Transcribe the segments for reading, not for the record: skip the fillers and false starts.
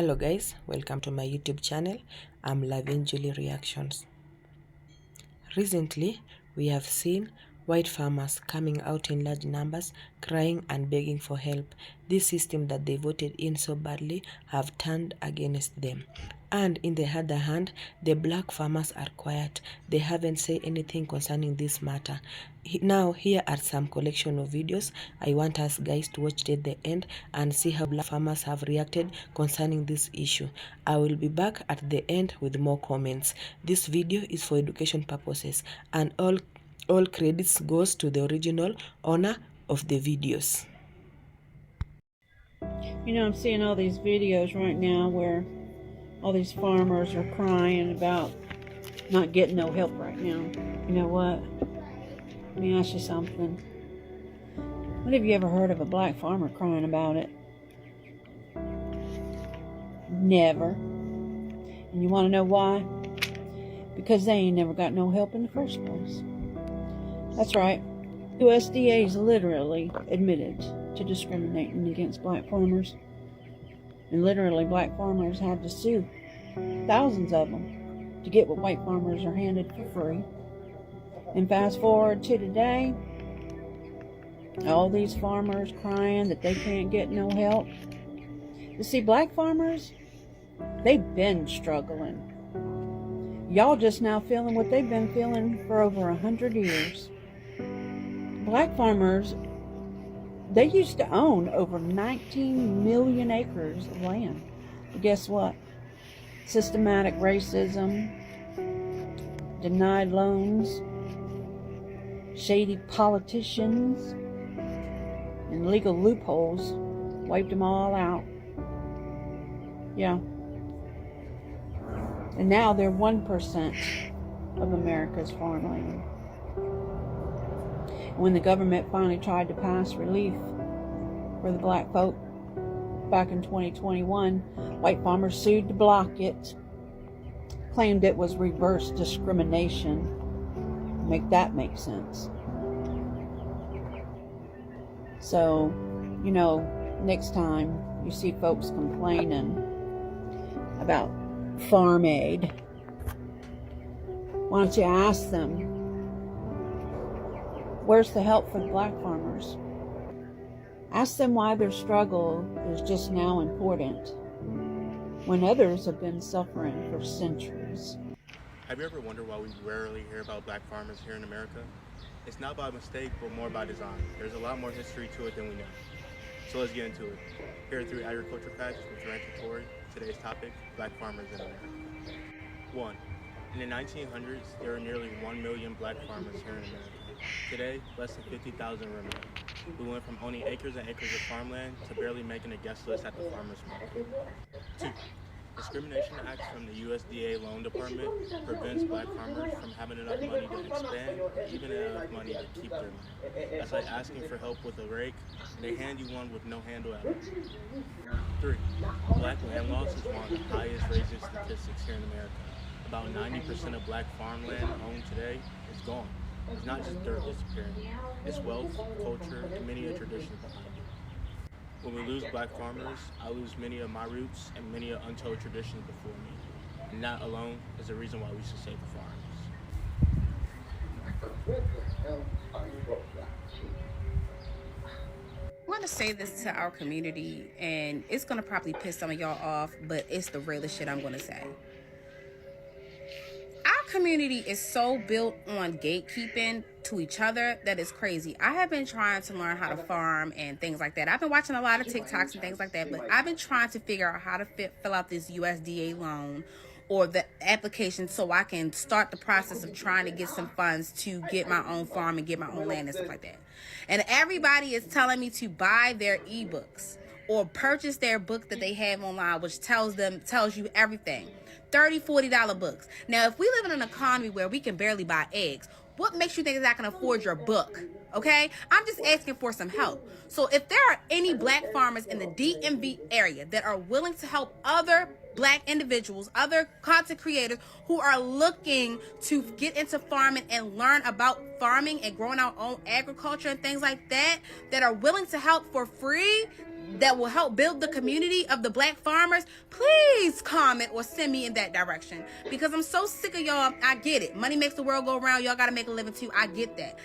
Hello guys, welcome to my YouTube channel. I'm Lavin Julie Reactions. Recently, we have seen white farmers coming out in large numbers, crying and begging for help. This system that they voted in so badly have turned against them. And in the other hand, the black farmers are quiet. They haven't said anything concerning this matter. Now, here are some collection of videos. I want us guys to watch till the end and see how black farmers have reacted concerning this issue. I will be back at the end with more comments. This video is for education purposes, and all credits goes to the original owner of the videos. You know, I'm seeing all these videos right now where all these farmers are crying about not getting no help right now. You know what? Let me ask you something. When have you ever heard of a black farmer crying about it? Never. And you want to know why? Because they ain't never got no help in the first place. That's right. USDA's literally admitted to discriminating against black farmers. And literally black farmers had to sue, thousands of them, to get what white farmers are handed for free. And fast forward to today, all these farmers crying that they can't get no help. You see, black farmers, they've been struggling. Y'all just now feeling what they've been feeling for over 100 years. Black farmers, they used to own over 19 million acres of land. But guess what? Systematic racism, denied loans, shady politicians, and legal loopholes wiped them all out. Yeah. And now they're 1% of America's farmland. When the government finally tried to pass relief for the black folk back in 2021, white farmers sued to block it, claimed it was reverse discrimination. Make that make sense. So, you know, next time you see folks complaining about farm aid, why don't you ask them, where's the help for the black farmers? Ask them why their struggle is just now important when others have been suffering for centuries. Have you ever wondered why we rarely hear about black farmers here in America? It's not by mistake, but more by design. There's a lot more history to it than we know. So let's get into it. Here are 3 agriculture facts with Rancho Tory. Today's topic, black farmers in America. 1. In the 1900s, there were nearly 1 million black farmers here in America. Today, less than 50,000 remain. We went from owning acres and acres of farmland to barely making a guest list at the farmer's market. 2. Discrimination Act from the USDA Loan Department prevents black farmers from having enough money to expand or even enough money to keep their land. That's like asking for help with a rake, and they hand you one with no handle at all. 3. Black land loss is one of the highest raising statistics here in America. About 90% of black farmland owned today is gone. It's not just dirt disappearing. It's wealth, culture, and many a tradition behind it. When we lose black farmers, I lose many of my roots and many untold traditions before me. And that alone is the reason why we should save the farmers. I want to say this to our community, and it's going to probably piss some of y'all off, but it's the realest shit I'm going to say. Our community is so built on gatekeeping to each other that it's crazy. I have been trying to learn how to farm and things like that. I've been watching a lot of TikToks and things like that, but I've been trying to figure out how to fill out this USDA loan or the application so I can start the process of trying to get some funds to get my own farm and get my own land and stuff like that. And everybody is telling me to buy their ebooks or purchase their book that they have online, which tells you everything. $30, $40 books. Now, if we live in an economy where we can barely buy eggs, what makes you think that I can afford your book? Okay? I'm just asking for some help. So if there are any black farmers in the DMV area that are willing to help other black individuals, other content creators who are looking to get into farming and learn about farming and growing our own agriculture and things like that, that are willing to help for free, that will help build the community of the black farmers, please comment or send me in that direction, because I'm so sick of y'all. I get it. Money makes the world go around. Y'all got to make a living too. I get that.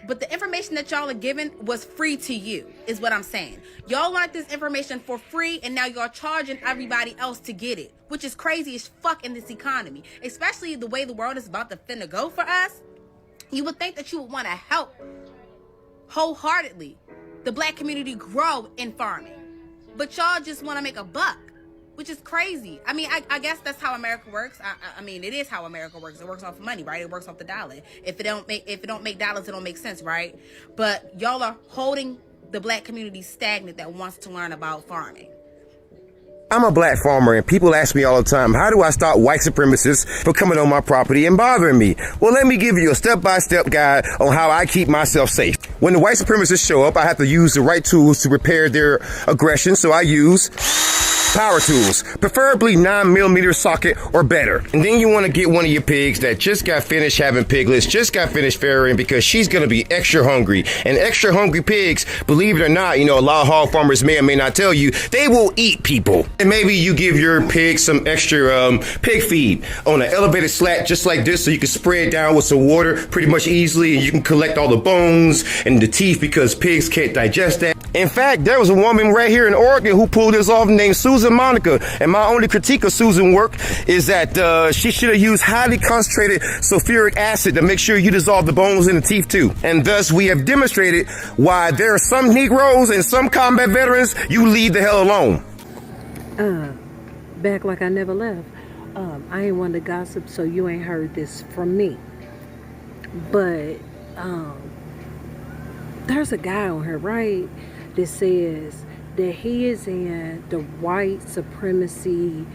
But the information that y'all are giving was free to you, is what I'm saying. Y'all want this information for free, and now y'all charging everybody else to get it, which is crazy as fuck in this economy, especially the way the world is about to finna go for us. You would think that you would want to help wholeheartedly the black community grow in farming, but y'all just want to make a buck, which is crazy. I mean, I guess that's how America works. I mean, it is how America works. It works off money, right? It works off the dollar. If it don't make dollars, it don't make sense, right? But y'all are holding the black community stagnant that wants to learn about farming. I'm a black farmer, and people ask me all the time, how do I stop white supremacists from coming on my property and bothering me? Well, let me give you a step-by-step guide on how I keep myself safe. When the white supremacists show up, I have to use the right tools to repair their aggression, so I use power tools, preferably 9mm socket or better. And then you want to get one of your pigs that just got finished having piglets, just got finished farrowing, because she's going to be extra hungry. And extra hungry pigs, believe it or not, a lot of hog farmers may or may not tell you, they will eat people. And maybe you give your pig some extra pig feed on an elevated slat just like this, so you can spray it down with some water pretty much easily, and you can collect all the bones and the teeth, because pigs can't digest that. In fact, there was a woman right here in Oregon who pulled this off named Susan Monica. And my only critique of Susan's work is that she should have used highly concentrated sulfuric acid to make sure you dissolve the bones in the teeth too. And thus we have demonstrated why there are some Negroes and some combat veterans you leave the hell alone. Back like I never left. I ain't one to gossip, so you ain't heard this from me. But there's a guy on here, right, that says that he is in the white supremacy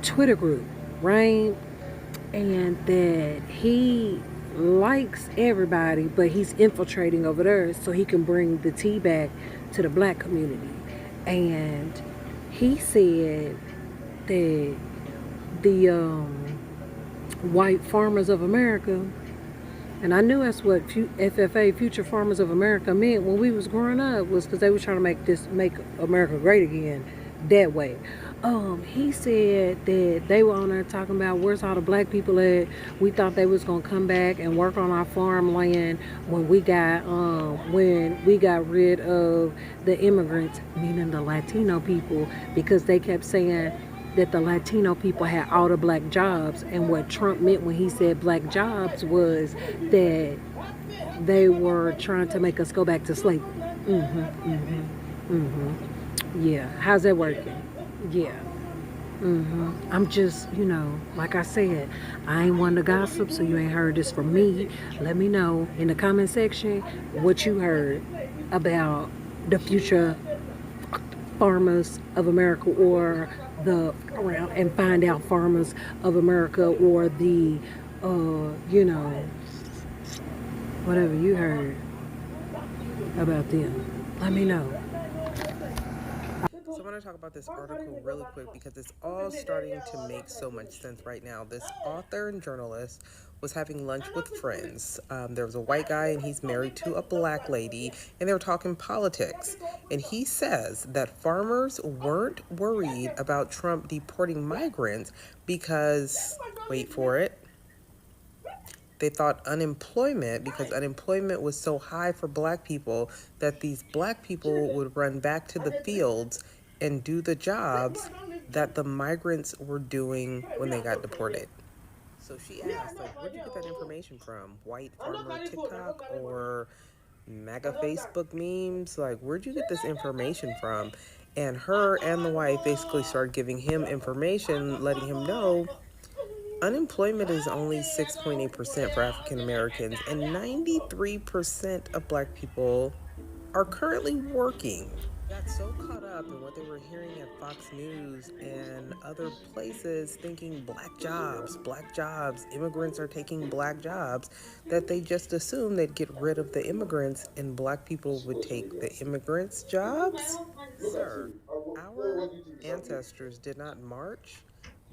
Twitter group, right? And that he likes everybody, but he's infiltrating over there so he can bring the tea back to the black community. And he said that the white farmers of America, and I knew that's what FFA, Future Farmers of America, meant when we was growing up, was because they were trying to make America great again that way. He said that they were on there talking about where's all the black people at. We thought they was gonna come back and work on our farmland when we got rid of the immigrants, meaning the Latino people, because they kept saying that the Latino people had all the black jobs. And what Trump meant when he said black jobs was that they were trying to make us go back to slavery. Yeah, how's that working? Yeah. I'm just, like I said, I ain't one to gossip, so you ain't heard this from me. Let me know in the comment section what you heard about the future farmers of America, or and find out farmers of America, or the whatever you heard about them. Let me know. So I want to talk about this article really quick because it's all starting to make so much sense right now. This author and journalist was having lunch with friends. There was a white guy and he's married to a black lady, and they were talking politics. And he says that farmers weren't worried about Trump deporting migrants because, wait for it, they thought because unemployment was so high for black people, that these black people would run back to the fields and do the jobs that the migrants were doing when they got deported. So she asked, where'd you get that information from? White farmer TikTok or MAGA Facebook memes? Where'd you get this information from? And her and the wife basically started giving him information, letting him know unemployment is only 6.8% for African Americans, and 93% of black people are currently working. Got so caught up in what they were hearing at Fox News and other places, thinking black jobs, immigrants are taking black jobs, that they just assumed they'd get rid of the immigrants and black people would take the immigrants' jobs. Sir, our ancestors did not march,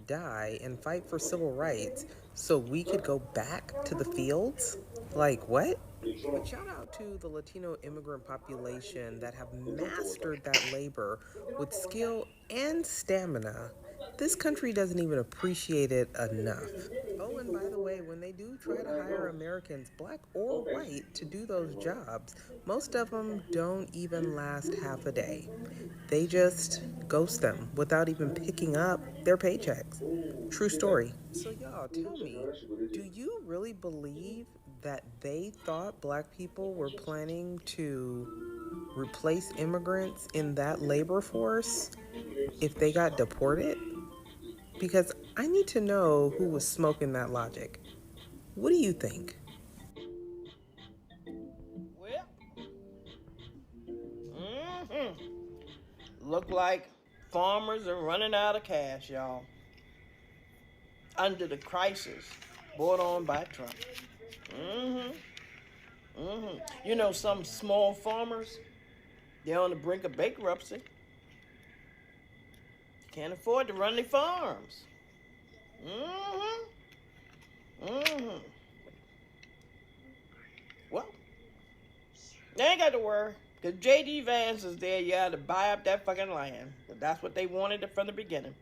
die, and fight for civil rights so we could go back to the fields? What? But shout out to the Latino immigrant population that have mastered that labor with skill and stamina. This country doesn't even appreciate it enough. Oh, and by the way, when they do try to hire Americans, black or white, to do those jobs, most of them don't even last half a day. They just ghost them without even picking up their paychecks. True story. So y'all, tell me, do you really believe that they thought black people were planning to replace immigrants in that labor force if they got deported? Because I need to know who was smoking that logic. What do you think? Well, look like farmers are running out of cash, y'all. Under the crisis brought on by Trump. You know, some small farmers, they're on the brink of bankruptcy. Can't afford to run their farms. Well, they ain't got to worry, because J.D. Vance is there, yeah, to buy up that fucking land. But that's what they wanted from the beginning.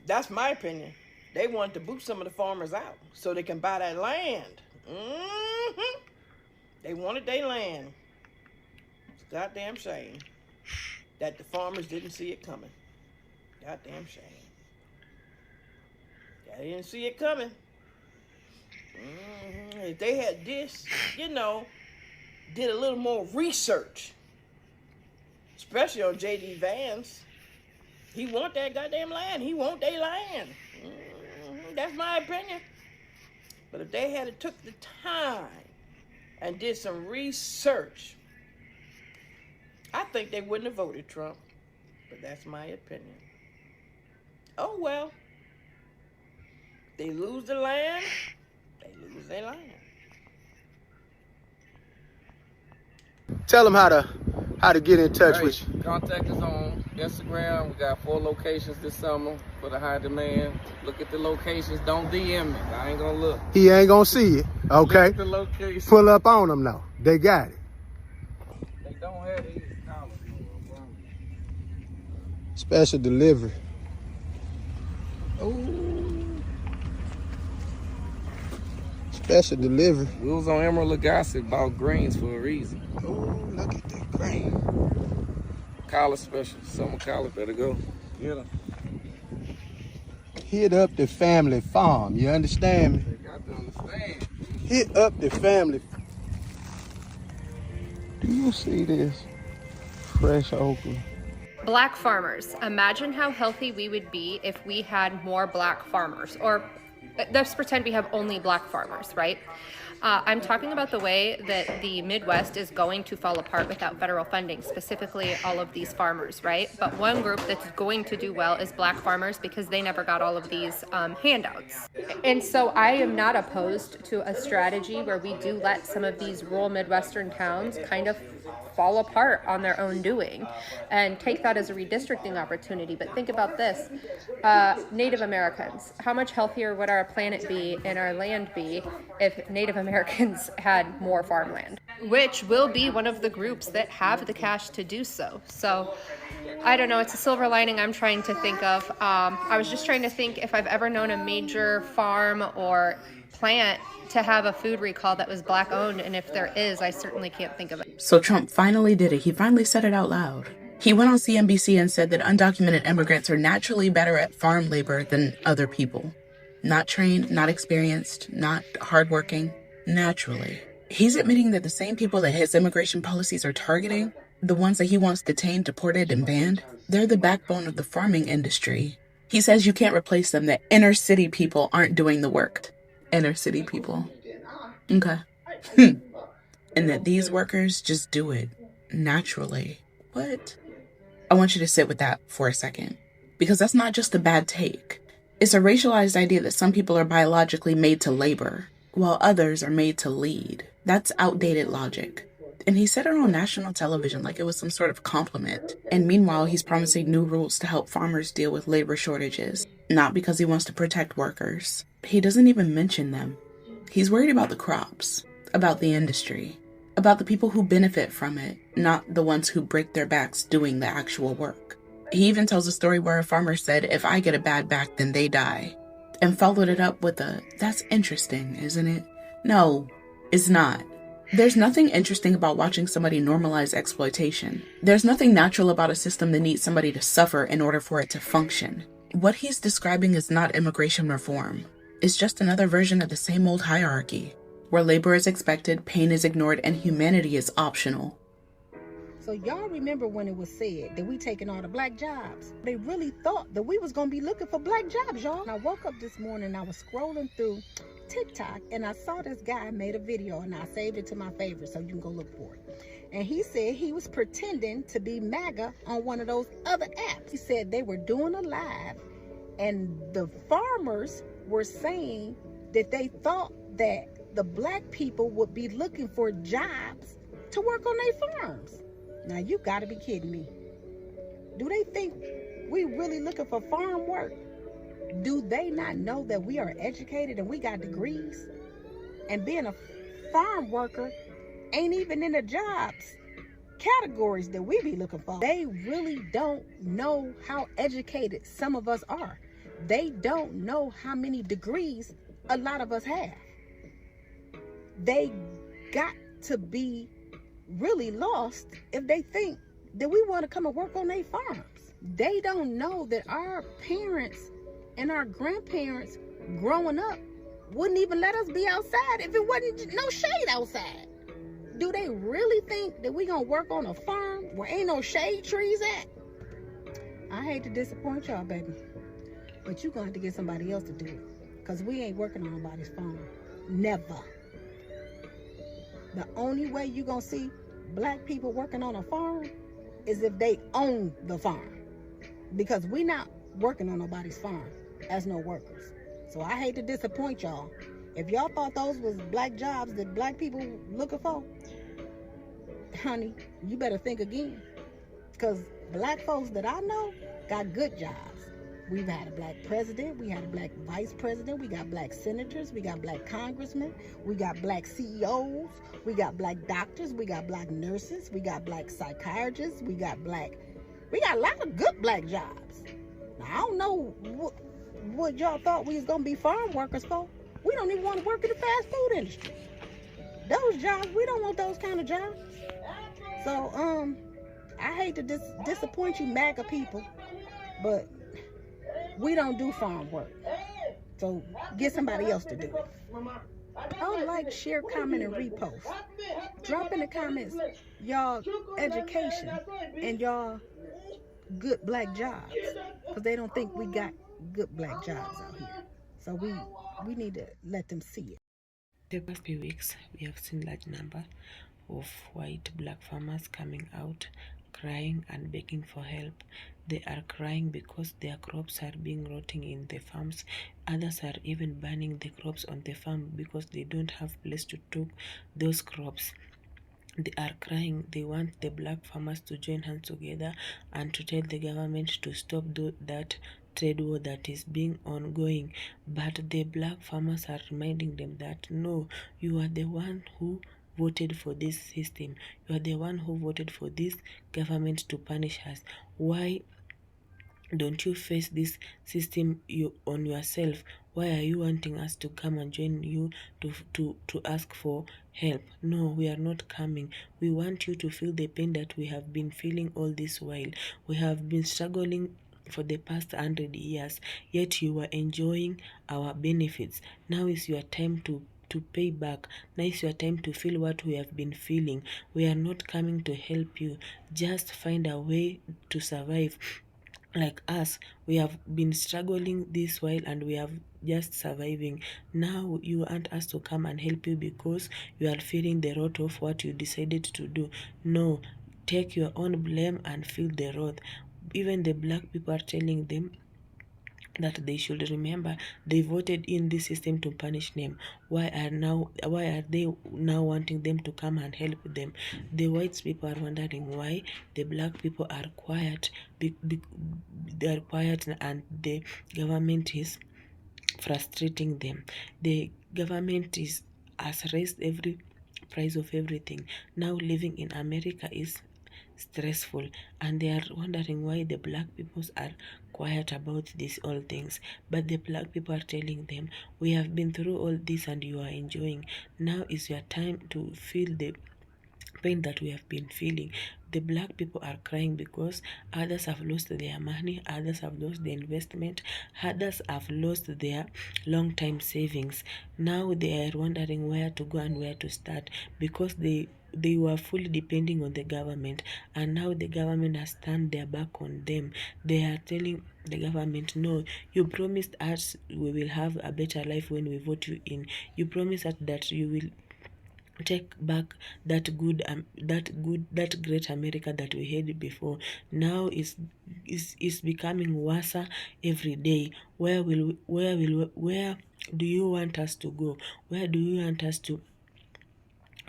That's my opinion. They wanted to boot some of the farmers out so they can buy that land. They wanted their land. It's a goddamn shame that the farmers didn't see it coming. Goddamn shame. They didn't see it coming. If they had this, you know, did a little more research, especially on J.D. Vance. He want that goddamn land. He want their land. That's my opinion. But if they had took the time and did some research, I think they wouldn't have voted Trump. But that's my opinion. Oh well. They lose the land, they lose their land. Tell them how to get in touch with you. Contact us on Instagram. We got 4 locations this summer for the high demand. Look at the locations. Don't DM me. I ain't gonna look. He ain't gonna see it. Okay. Look at the location. Pull up on them now. They got it. They don't have these collars. Special delivery. Ooh. Special delivery. We was on Emerald Lagasse, bought greens for a reason. Oh, look at that grain. Collar special. Summer collar better go. Get them. Hit up the family farm. You understand me? They got to understand. Hit up the family. Do you see this? Fresh okra. Black farmers. Imagine how healthy we would be if we had more black farmers. Or let's pretend we have only black farmers, right? I'm talking about the way that the Midwest is going to fall apart without federal funding, specifically all of these farmers, right? But one group that's going to do well is black farmers because they never got all of these handouts. And so I am not opposed to a strategy where we do let some of these rural Midwestern towns kind of fall apart on their own doing and take that as a redistricting opportunity. But think about this, Native Americans, how much healthier would our planet be and our land be if Native Americans had more farmland, which will be one of the groups that have the cash to do so. So I don't know, it's a silver lining I'm trying to think of. I was just trying to think if I've ever known a major farm or plant to have a food recall that was black owned, and if there is, I certainly can't think of it. So Trump finally did it. He finally said it out loud. He went on CNBC and said that undocumented immigrants are naturally better at farm labor than other people. Not trained, not experienced, not hardworking, naturally. He's admitting that the same people that his immigration policies are targeting, the ones that he wants detained, deported, and banned, they're the backbone of the farming industry. He says you can't replace them, that inner city people aren't doing the work. Inner city people. Okay. And that these workers just do it naturally. What? I want you to sit with that for a second. Because that's not just a bad take. It's a racialized idea that some people are biologically made to labor, while others are made to lead. That's outdated logic. And he said it on national television like it was some sort of compliment. And meanwhile, he's promising new rules to help farmers deal with labor shortages. Not because he wants to protect workers. He doesn't even mention them. He's worried about the crops. about the industry, about the people who benefit from it, not the ones who break their backs doing the actual work. He even tells a story where a farmer said, "If I get a bad back, then they die," and followed it up with a, "That's interesting, isn't it?" No, it's not. There's nothing interesting about watching somebody normalize exploitation. There's nothing natural about a system that needs somebody to suffer in order for it to function. What he's describing is not immigration reform. It's just another version of the same old hierarchy, where labor is expected, pain is ignored, and humanity is optional. So y'all remember when it was said that we taking all the black jobs? They really thought that we was gonna be looking for black jobs, y'all. And I woke up this morning, I was scrolling through TikTok, and I saw this guy made a video, and I saved it to my favorites so you can go look for it. And he said he was pretending to be MAGA on one of those other apps. He said they were doing a live, and the farmers were saying that they thought that the black people would be looking for jobs to work on their farms. Now you gotta be kidding me. Do they think we really looking for farm work? Do they not know that we are educated and we got degrees? And being a farm worker ain't even in the jobs categories that we be looking for. They really don't know how educated some of us are. They don't know how many degrees a lot of us have. They got to be really lost if they think that we want to come and work on their farms. They don't know that our parents and our grandparents growing up wouldn't even let us be outside if it wasn't no shade outside. Do they really think that we gonna work on a farm where ain't no shade trees at? I hate to disappoint y'all, baby, but you gonna have to get somebody else to do it, because we ain't working on nobody's farm. Never. The only way you gonna see black people working on a farm is if they own the farm, because we not working on nobody's farm as no workers. So I hate to disappoint y'all. If y'all thought those was black jobs that black people looking for, honey, you better think again, because black folks that I know got good jobs. We've had a black president, we had a black vice president, we got black senators, we got black congressmen, we got black CEOs, we got black doctors, we got black nurses, we got black psychiatrists, we got a lot of good black jobs. Now, I don't know what y'all thought we was gonna be farm workers for. We don't even want to work in the fast food industry. Those jobs, we don't want those kind of jobs. So, I hate to disappoint you MAGA people, but we don't do farm work. So get somebody else to do it. Oh, like, share, comment, and repost. Drop in the comments y'all education and y'all good black jobs, because they don't think we got good black jobs out here. So we need to let them see it. The past few weeks, we have seen large number of white black farmers coming out, crying and begging for help. They are crying because their crops are being rotting in the farms. Others are even burning the crops on the farm because they don't have place to took those crops. They are crying. They want the black farmers to join hands together and to tell the government to stop that trade war that is being ongoing. But the black farmers are reminding them that no, you are the one who voted for this system. You are the one who voted for this government to punish us. Why don't you face this system on yourself? Why are you wanting us to come and join you to ask for help? No, we are not coming. We want you to feel the pain that we have been feeling all this while. We have been struggling for the past 100 years, yet you are enjoying our benefits. Now is your time to pay back. Now is your time to feel what we have been feeling. We are not coming to help you. Just find a way to survive. Like us, we have been struggling this while and we have just surviving. Now you want us to come and help you because you are feeling the wrath of what you decided to do. No, take your own blame and feel the wrath. Even the black people are telling them that they should remember they voted in this system to punish them. Why are they now wanting them to come and help them? The white people are wondering why the black people are quiet. They are quiet and the government is frustrating them. The government has raised every price of everything. Now living in America is stressful, and they are wondering why the black people are quiet about these all things. But the black people are telling them, we have been through all this and you are enjoying. Now is your time to feel the pain that we have been feeling. The black people are crying because others have lost their money, others have lost their investment, others have lost their long time savings. Now they are wondering where to go and where to start, because they were fully depending on the government, and now the government has turned their back on them. They are telling the government, no, you promised us we will have a better life when we vote you in. You promised us that you will take back that that great America that we had before. Now is becoming worse every day. Where do you want us to go? Where do you want us to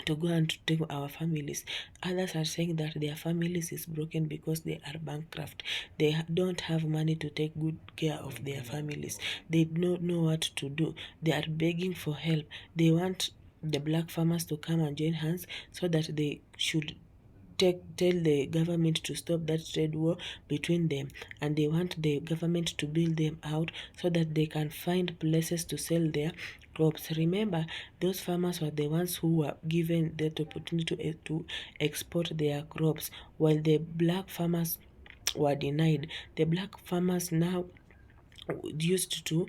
go and to take our families? Others are saying that their families is broken because they are bankrupt. They don't have money to take good care of their families. They don't know what to do. They are begging for help. They want the black farmers to come and join hands so that they should tell the government to stop that trade war between them, and they want the government to build them out so that they can find places to sell their crops. Remember, those farmers were the ones who were given that opportunity to export their crops, while the black farmers were denied. The black farmers now used to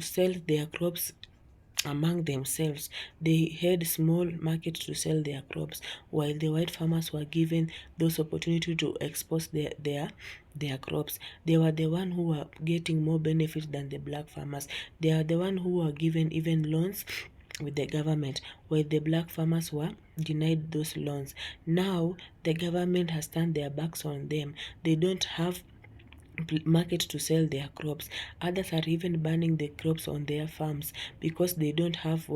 sell their crops among themselves. They had small market to sell their crops, while the white farmers were given those opportunity to export their crops. They were the one who were getting more benefit than the black farmers. They are the one who were given even loans with the government, while the black farmers were denied those loans. Now the government has turned their backs on them. They don't have market to sell their crops. Others are even burning the crops on their farms because they don't have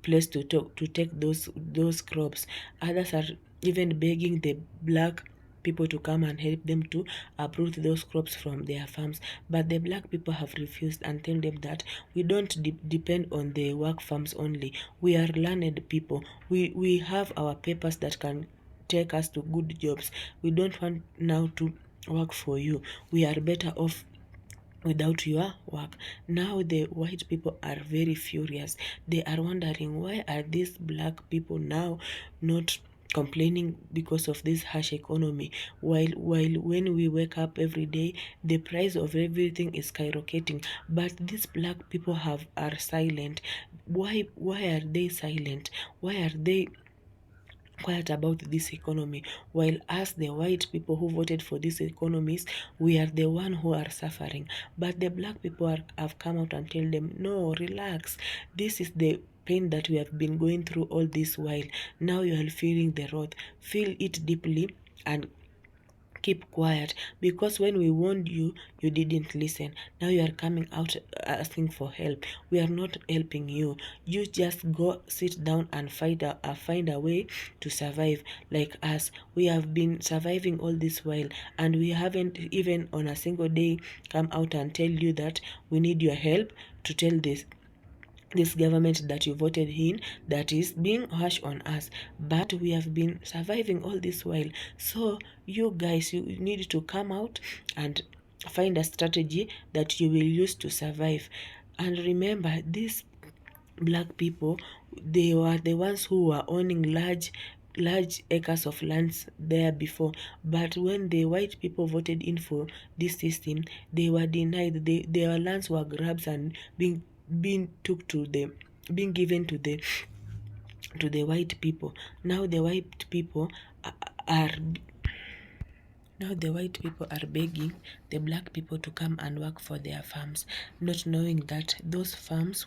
place to take those crops. Others are even begging the black people to come and help them to uproot those crops from their farms, but the black people have refused and tell them that we don't depend on the work farms only. We are learned people. We have our papers that can take us to good jobs. We don't want now to work for you. We are better off without your work. Now the white people are very furious. They are wondering, why are these black people now not complaining because of this harsh economy, while when we wake up every day the price of everything is skyrocketing, but these black people are silent. Why are they silent? Why are they quiet about this economy, while us the white people who voted for these economies, we are the one who are suffering? But the black people have come out and tell them, no, relax, this is the pain that we have been going through all this while. Now you are feeling the wrath. Feel it deeply and keep quiet, because when we warned you, you didn't listen. Now you are coming out asking for help. We are not helping you. You just go sit down and find a way to survive. Like us, we have been surviving all this while, and we haven't even on a single day come out and tell you that we need your help to tell this government that you voted in that is being harsh on us. But we have been surviving all this while. So you guys, you need to come out and find a strategy that you will use to survive. And remember, these black people, they were the ones who were owning large acres of lands there before, but when the white people voted in for this system, they were denied. Their lands were grabbed and being given to the white people. Now the white people are begging the black people to come and work for their farms, not knowing that those farms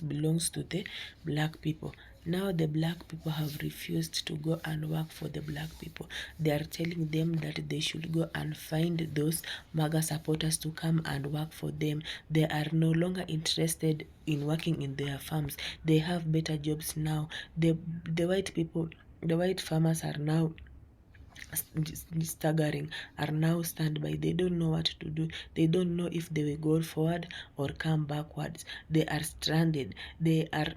belongs to the black people. Now the black people have refused to go and work for the black people. They are telling them that they should go and find those MAGA supporters to come and work for them. They are no longer interested in working in their farms. They have better jobs now. The white people, the white farmers are now staggering, are now standby. They don't know what to do. They don't know if they will go forward or come backwards. They are stranded. They are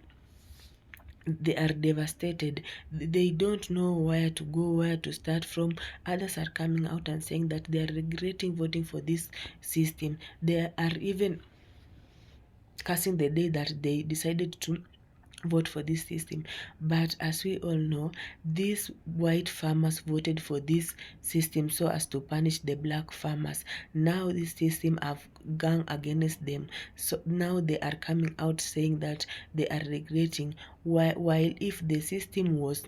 devastated. They don't know where to go, where to start from. Others are coming out and saying that they are regretting voting for this system. They are even cursing the day that they decided to vote for this system. But as we all know, these white farmers voted for this system so as to punish the black farmers. Now this system have gone against them, so now they are coming out saying that they are regretting, while if the system was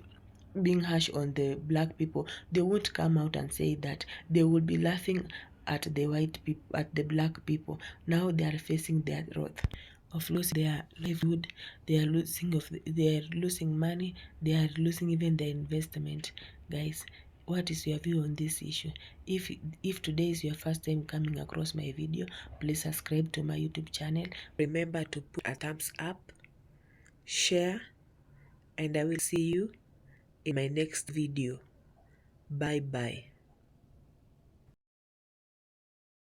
being harsh on the black people, they won't come out and say that. They would be laughing at the white people, at the black people. Now they are facing their wrath of losing their livelihood. They are losing money. They are losing even their investment. Guys, what is your view on this issue? If today is your first time coming across my video, please subscribe to my YouTube channel. Remember to put a thumbs up, share, and I will see you in my next video. Bye bye.